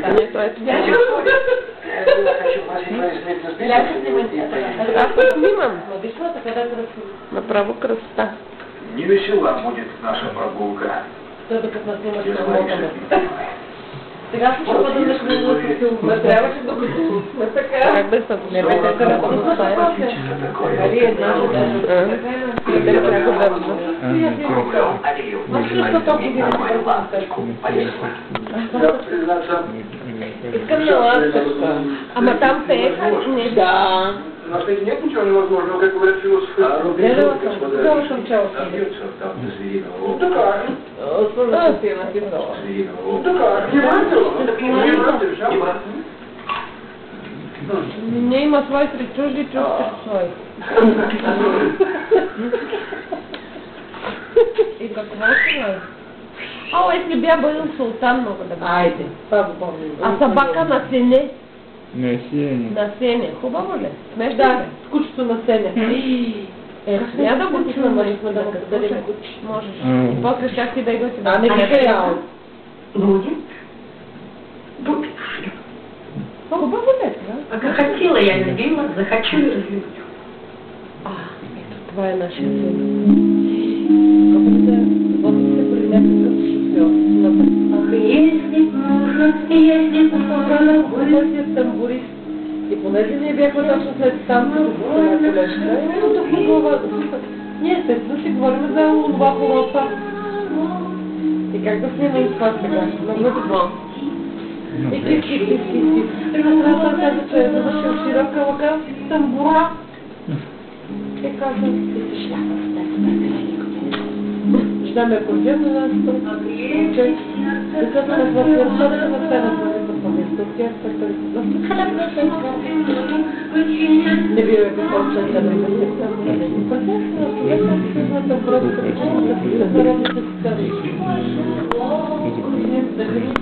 Nie, to jest... Снимам. Направо кръста. Не весела будет наша прогулка. Сега ще бъдем на трябваше докато сме така. Как да са? Не бе, те трябва да стая. Али една жена. Те трябва да искам на ластъчка. Ама там те е не. Да. На свете нет ничего невозможного, как говорят философы. Гледала съм чела. Така. Ти е написала. Така, внимателно. Не има свой сред чужди, чужд сред свой. И какво ще? О, если бя бъдел султан, мога да бъда. Айде, това го помня. А собака на сене? На сене. На сене. Хубаво ли? Смеш Да, да? с кучето на сене. Няма да го чуем, да го дадем куче. Можеш. И после щях ти да идвате да не бих реално. Хубаво ли е това? А как хотела, я любила, захочу и разлюблю. Ето това е нашия син. Вот се при някакъв шофьор. Ах, ездит мужа, ездит мужа, Първият тамбурист. И понеже ние бяхме точно след станцията с една колежка, и тук в главата ние естествено си говорим за това хороса. И как да снимам това сега? Много е добро. И едната каза, че е завършил широка лъка с тамбура. И каза, ти си шляпа с тези ждаме акордион на нас, че децата на квартирата да не станат за по-место. Тя не бива какво чета на месеца. Прекрасно,